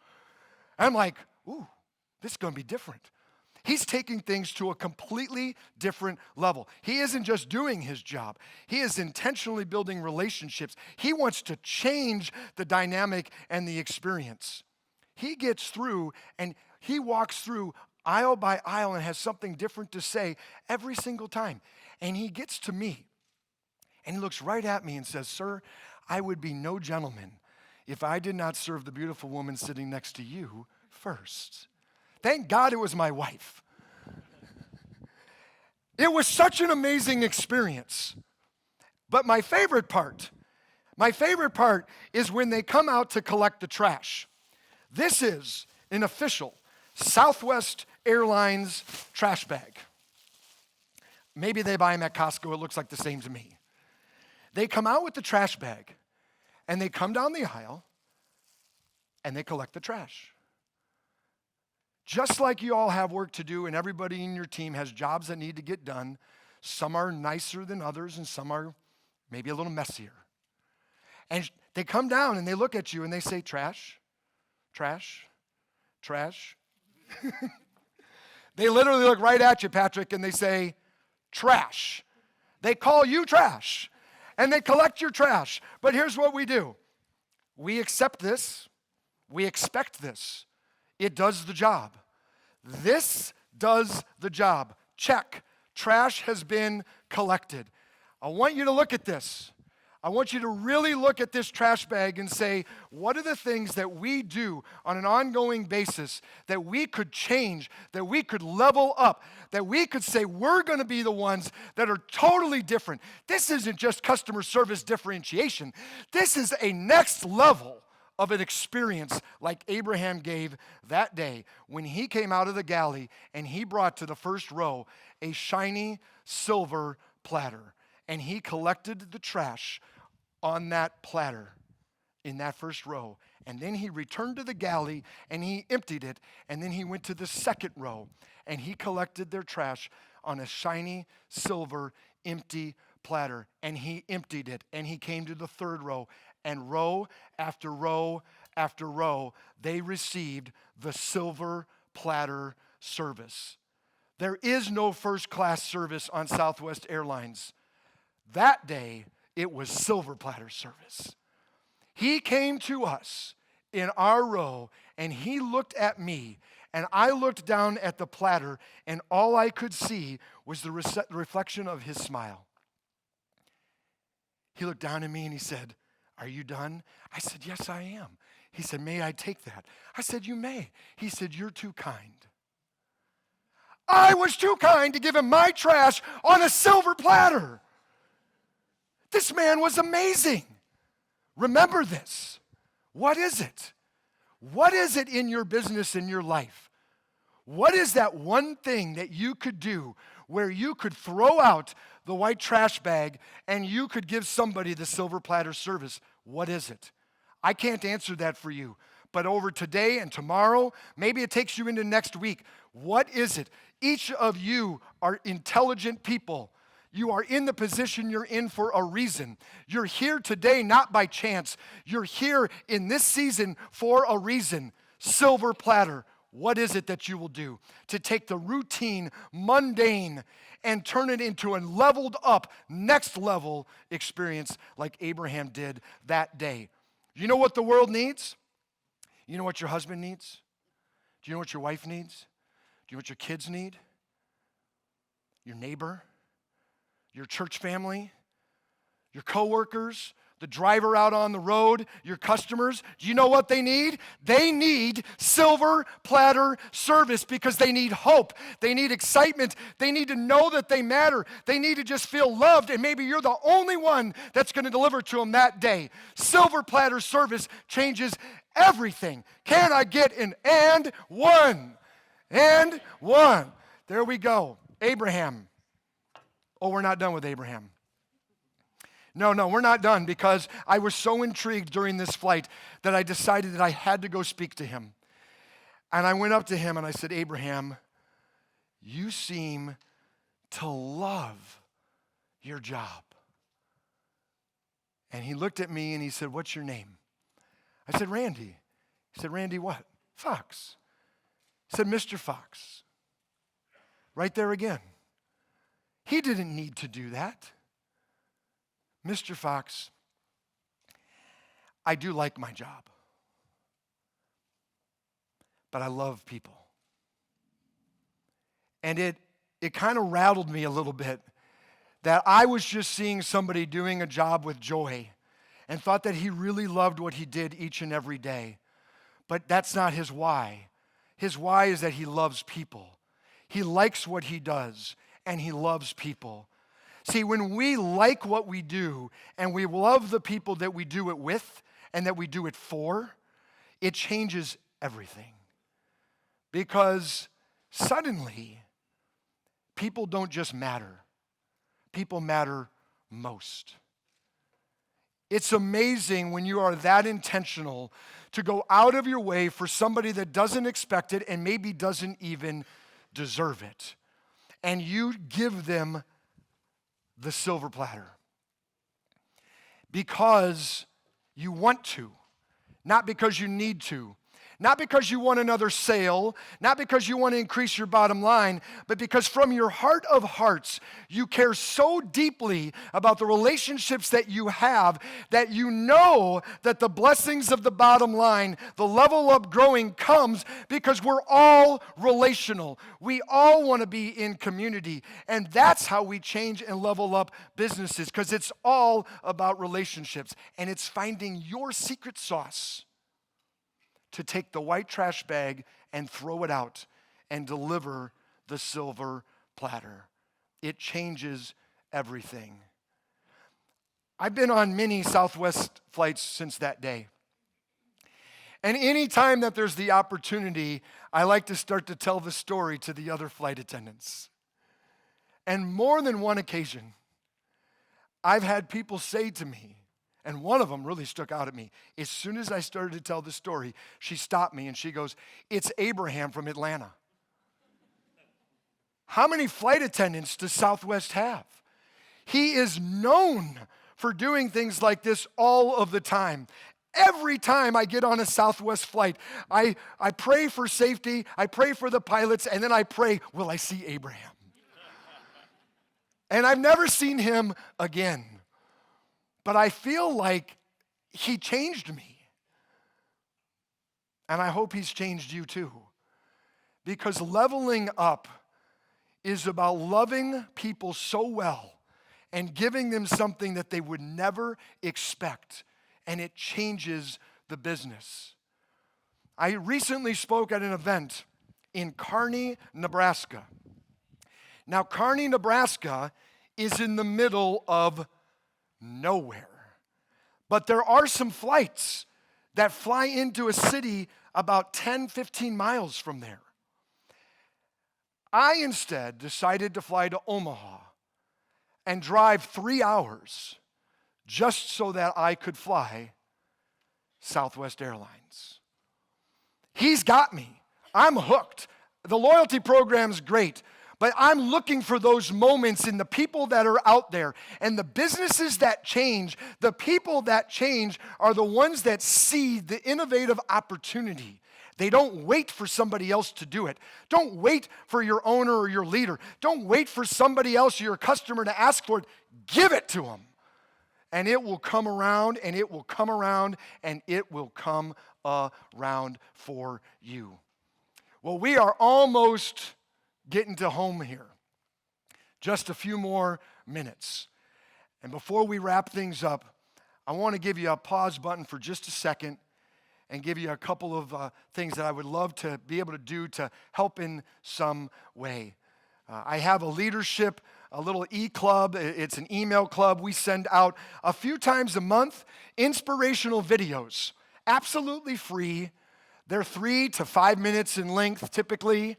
B: I'm like, ooh, this is going to be different. He's taking things to a completely different level. He isn't just doing his job. He is intentionally building relationships. He wants to change the dynamic and the experience. He gets through and he walks through aisle by aisle and has something different to say every single time. And he gets to me and he looks right at me and says, sir, I would be no gentleman if I did not serve the beautiful woman sitting next to you first. Thank God it was my wife. It was such an amazing experience. But my favorite part is when they come out to collect the trash. This is an official Southwest Airlines trash bag. Maybe they buy them at Costco. It looks like the same to me. They come out with the trash bag, and they come down the aisle, and they collect the trash. Just like you all have work to do, and everybody in your team has jobs that need to get done, some are nicer than others, and some are maybe a little messier. And they come down, and they look at you, and they say, trash, trash, trash. They literally look right at you, Patrick, and they say, trash. They call you trash. and they collect your trash. But here's what we do. We accept this. We expect this. It does the job. This does the job. Check. Trash has been collected. I want you to look at this. I want you to really look at this trash bag and say, what are the things that we do on an ongoing basis that we could change, that we could level up, that we could say we're going to be the ones that are totally different. This isn't just customer service differentiation. This is a next level of an experience like Abraham gave that day when he came out of the galley and he brought to the first row a shiny silver platter. And he collected the trash on that platter in that first row. And then he returned to the galley and he emptied it. And then he went to the second row and he collected their trash on a shiny silver empty platter. And he emptied it. And he came to the third row. And row after row after row, they received the silver platter service. There is no first class service on Southwest Airlines. That day, it was silver platter service. He came to us in our row, and he looked at me, and I looked down at the platter, and all I could see was the reflection of his smile. He looked down at me, and he said, "Are you done?" I said, "Yes, I am." He said, "May I take that?" I said, "You may." He said, "You're too kind." I was too kind to give him my trash on a silver platter. This man was amazing. Remember this. What is it? What is it in your business, in your life? What is that one thing that you could do where you could throw out the white trash bag and you could give somebody the silver platter service? What is it? I can't answer that for you. But over today and tomorrow, maybe it takes you into next week. What is it? Each of you are intelligent people. You are in the position you're in for a reason. You're here today not by chance. You're here in this season for a reason. Silver platter. What is it that you will do to take the routine, mundane, and turn it into a leveled up, next level experience like Abraham did that day? You know what the world needs? You know what your husband needs? Do you know what your wife needs? Do you know what your kids need? Your neighbor? Your church family? Your coworkers? The driver out on the road? Your customers? Do you know what they need? They need silver platter service because they need hope. They need excitement. They need to know that they matter. They need to just feel loved, and maybe you're the only one that's going to deliver to them that day. Silver platter service changes everything. Can I get an and one? And one. There we go. Abraham. Oh, we're not done with Abraham. No, we're not done because I was so intrigued during this flight that I decided that I had to go speak to him. And I went up to him and I said, "Abraham, you seem to love your job." And he looked at me and he said, "What's your name?" I said, "Randy." He said, "Randy what?" "Fox." He said, "Mr. Fox." Right there again. He didn't need to do that. "Mr. Fox, I do like my job, but I love people." And it kind of rattled me a little bit that I was just seeing somebody doing a job with joy and thought that he really loved what he did each and every day. But that's not his why. His why is that he loves people. He likes what he does, and he loves people. See, when we like what we do and we love the people that we do it with and that we do it for, it changes everything. Because suddenly, people don't just matter. People matter most. It's amazing when you are that intentional to go out of your way for somebody that doesn't expect it and maybe doesn't even deserve it. And you give them the silver platter because you want to, not because you need to, Not because you want another sale, not because you want to increase your bottom line, but because from your heart of hearts, you care so deeply about the relationships that you have that you know that the blessings of the bottom line, the level up growing comes because we're all relational. We all want to be in community, and that's how we change and level up businesses, because it's all about relationships, and it's finding your secret sauce to take the white trash bag and throw it out and deliver the silver platter. It changes everything. I've been on many Southwest flights since that day. And any time that there's the opportunity, I like to start to tell the story to the other flight attendants. And more than one occasion, I've had people say to me, and one of them really stuck out at me. As soon as I started to tell the story, she stopped me and she goes, "It's Abraham from Atlanta." How many flight attendants does Southwest have? He is known for doing things like this all of the time. Every time I get on a Southwest flight, I pray for safety, I pray for the pilots, and then I pray, will I see Abraham? And I've never seen him again. But I feel like he changed me. And I hope he's changed you too. Because leveling up is about loving people so well and giving them something that they would never expect. And it changes the business. I recently spoke at an event in Kearney, Nebraska. Now, Kearney, Nebraska is in the middle of nowhere. But there are some flights that fly into a city about 10, 15 miles from there. I instead decided to fly to Omaha and drive 3 hours just so that I could fly Southwest Airlines. He's got me. I'm hooked. The loyalty program's great. But I'm looking for those moments in the people that are out there. And the businesses that change, the people that change are the ones that see the innovative opportunity. They don't wait for somebody else to do it. Don't wait for your owner or your leader. Don't wait for somebody else or your customer to ask for it. Give it to them. And it will come around, and it will come around, and it will come around for you. Well, we are almost getting to home here. Just a few more minutes. And before we wrap things up, I want to give you a pause button for just a second and give you a couple of things that I would love to be able to do to help in some way. I have a leadership, a little e-club. It's an email club. We send out a few times a month inspirational videos, absolutely free. They're 3 to 5 minutes in length typically.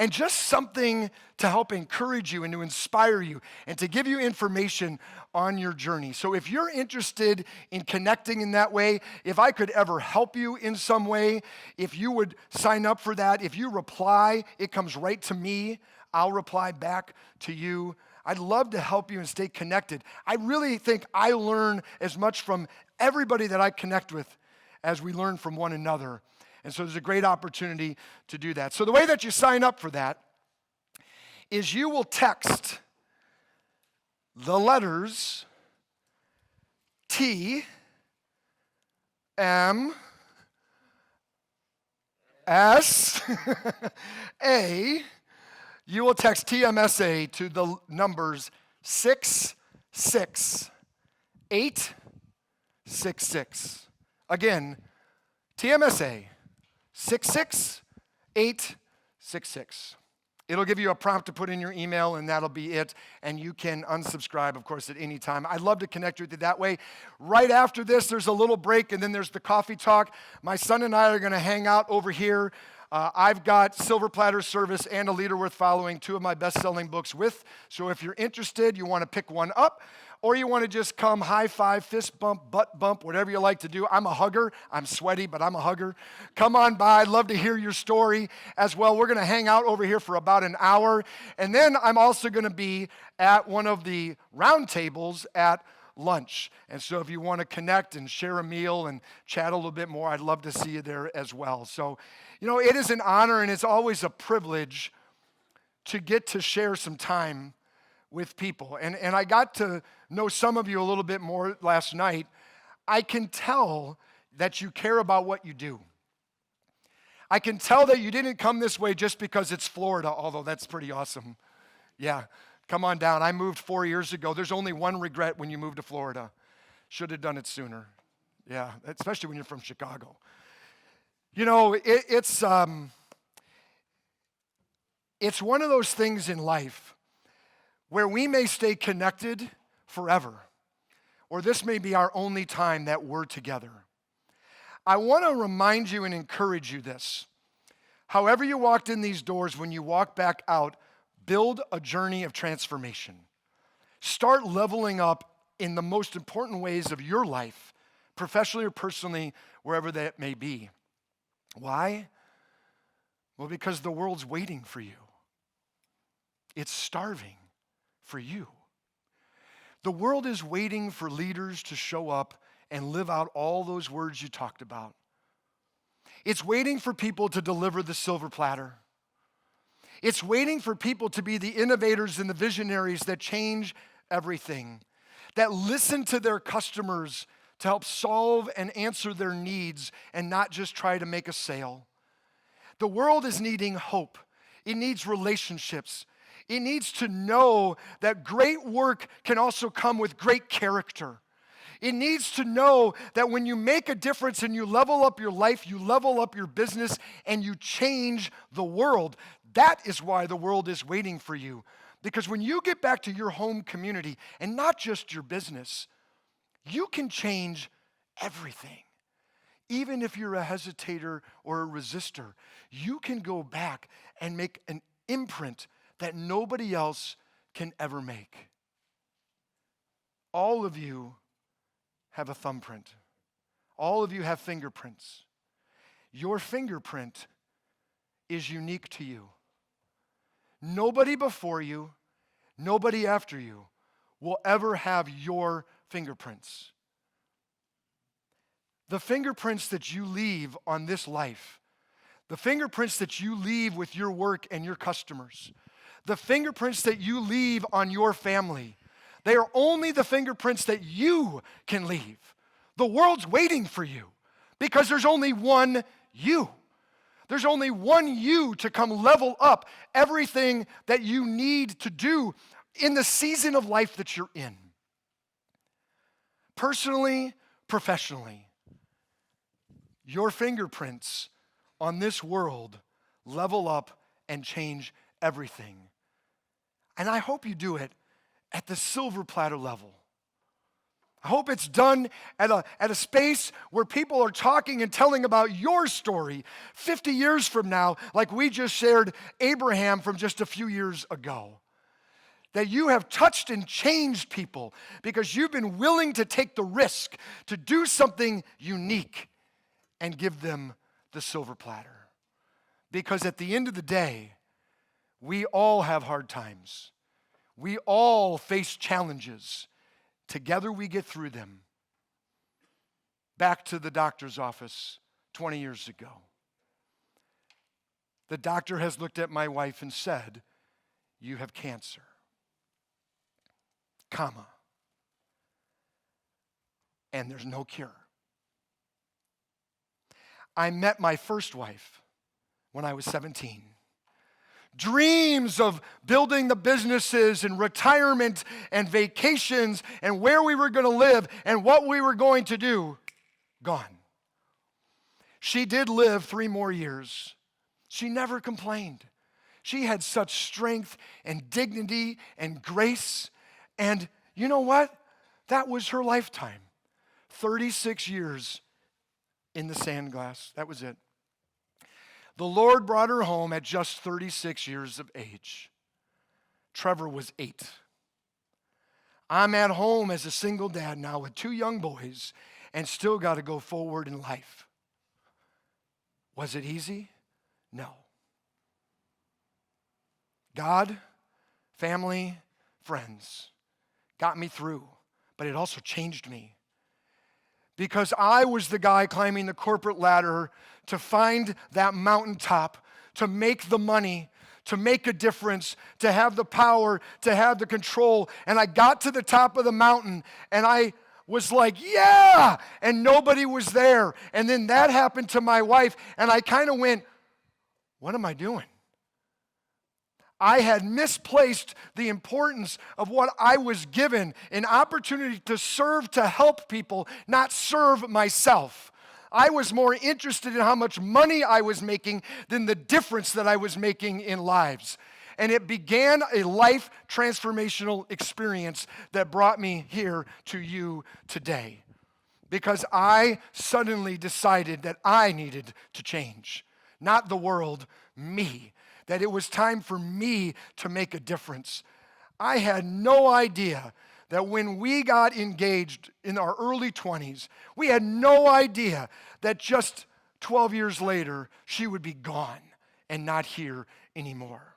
B: And just something to help encourage you and to inspire you and to give you information on your journey. So if you're interested in connecting in that way, if I could ever help you in some way, if you would sign up for that, if you reply, it comes right to me. I'll reply back to you. I'd love to help you and stay connected. I really think I learn as much from everybody that I connect with as we learn from one another. And so there's a great opportunity to do that. So the way that you sign up for that is you will text the letters T, M, S, A. You will text TMSA to the numbers 66866. Again, TMSA 66866. It'll give you a prompt to put in your email, and that'll be it. And you can unsubscribe, of course, at any time. I'd love to connect with you that way. Right after this, there's a little break, and then there's the coffee talk. My son and I are going to hang out over here. I've got Silver Platter Service and A Leader Worth Following, 2 of my best-selling books with. So if you're interested, you want to pick one up, or you want to just come high five, fist bump, butt bump, whatever you like to do. I'm a hugger. I'm sweaty, but I'm a hugger. Come on by. I'd love to hear your story as well. We're going to hang out over here for about an hour. And then I'm also going to be at one of the round tables at lunch. And so if you want to connect and share a meal and chat a little bit more, I'd love to see you there as well. So, it is an honor and it's always a privilege to get to share some time with people. And I got to know some of you a little bit more last night. I can tell that you care about what you do. I can tell that you didn't come this way just because it's Florida, although that's pretty awesome. Yeah, come on down. I moved 4 years ago. There's only one regret when you move to Florida. Should have done it sooner. Yeah, especially when you're from Chicago. It's one of those things in life where we may stay connected forever, or this may be our only time that we're together. I want to remind you and encourage you this. However you walked in these doors, when you walk back out, build a journey of transformation. Start leveling up in the most important ways of your life, professionally or personally, wherever that may be. Why? Well, because the world's waiting for you. It's starving for you. The world is waiting for leaders to show up and live out all those words you talked about. It's waiting for people to deliver the silver platter. It's waiting for people to be the innovators and the visionaries that change everything, that listen to their customers to help solve and answer their needs and not just try to make a sale. The world is needing hope. It needs relationships. It needs to know that great work can also come with great character. It needs to know that when you make a difference and you level up your life, you level up your business, and you change the world. That is why the world is waiting for you. Because when you get back to your home community, and not just your business, you can change everything. Even if you're a hesitator or a resistor, you can go back and make an imprint that nobody else can ever make. All of you have a thumbprint. All of you have fingerprints. Your fingerprint is unique to you. Nobody before you, nobody after you will ever have your fingerprints. The fingerprints that you leave on this life, the fingerprints that you leave with your work and your customers, the fingerprints that you leave on your family, they are only the fingerprints that you can leave. The world's waiting for you because there's only one you. There's only one you to come level up everything that you need to do in the season of life that you're in. Personally, professionally, your fingerprints on this world level up and change everything. And I hope you do it at the silver platter level. I hope it's done at a space where people are talking and telling about your story 50 years from now, like we just shared Abraham from just a few years ago. That you have touched and changed people because you've been willing to take the risk to do something unique and give them the silver platter. Because at the end of the day, we all have hard times. We all face challenges. Together we get through them. Back to the doctor's office 20 years ago. The doctor has looked at my wife and said, "You have cancer, and there's no cure." I met my first wife when I was 17. Dreams of building the businesses and retirement and vacations and where we were going to live and what we were going to do, gone. She did live 3 more years. She never complained. She had such strength and dignity and grace. And you know what? That was her lifetime. 36 years in the sand glass. That was it. The Lord brought her home at just 36 years of age. Trevor was 8. I'm at home as a single dad now with 2 young boys and still got to go forward in life. Was it easy? No. God, family, friends got me through, but it also changed me. Because I was the guy climbing the corporate ladder to find that mountaintop, to make the money, to make a difference, to have the power, to have the control. And I got to the top of the mountain and I was like, yeah, and nobody was there. And then that happened to my wife and I kind of went, what am I doing? I had misplaced the importance of what I was given, an opportunity to serve, to help people, not serve myself. I was more interested in how much money I was making than the difference that I was making in lives. And it began a life transformational experience that brought me here to you today. Because I suddenly decided that I needed to change. Not the world, me. That it was time for me to make a difference. I had no idea that when we got engaged in our early 20s, we had no idea that just 12 years later, she would be gone and not here anymore.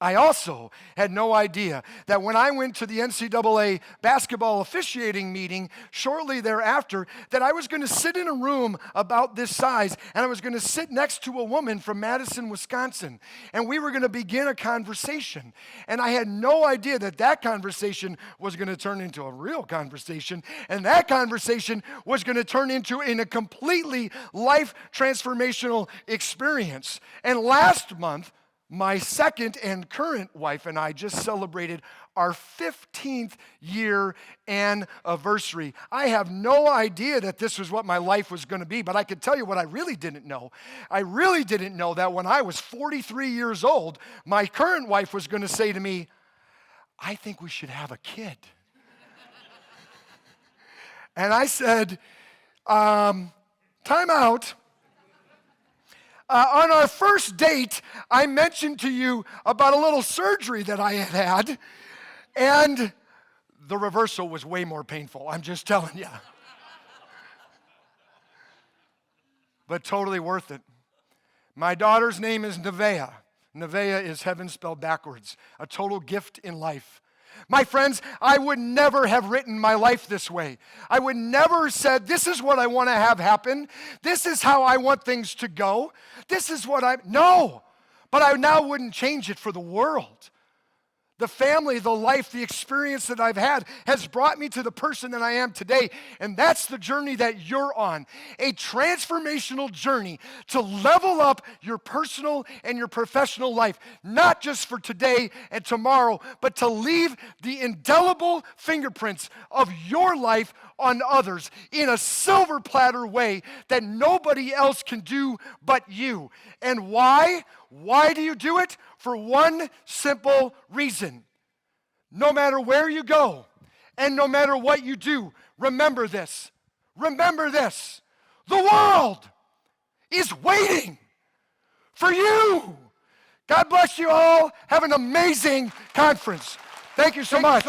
B: I also had no idea that when I went to the NCAA basketball officiating meeting shortly thereafter, that I was going to sit in a room about this size, and I was going to sit next to a woman from Madison, Wisconsin, and we were going to begin a conversation. And I had no idea that that conversation was going to turn into a real conversation, and that conversation was going to turn into a completely life transformational experience. And last month, my second and current wife and I just celebrated our 15th year anniversary. I have no idea that this was what my life was going to be, but I can tell you what I really didn't know. I really didn't know that when I was 43 years old, my current wife was going to say to me, I think we should have a kid. And I said, time out. On our first date, I mentioned to you about a little surgery that I had, and the reversal was way more painful, I'm just telling you. But totally worth it. My daughter's name is Nevaeh. Nevaeh is heaven spelled backwards, a total gift in life. My friends, I would never have written my life this way. I would never have said, this is what I want to have happen. This is how I want things to go. This is what no. But I now wouldn't change it for the world. The family, the life, the experience that I've had has brought me to the person that I am today. And that's the journey that you're on. A transformational journey to level up your personal and your professional life. Not just for today and tomorrow, but to leave the indelible fingerprints of your life on others in a silver platter way that nobody else can do but you. And why? Why do you do it? For one simple reason. No matter where you go and no matter what you do, remember this. Remember this. The world is waiting for you. God bless you all. Have an amazing conference. Thank you so much.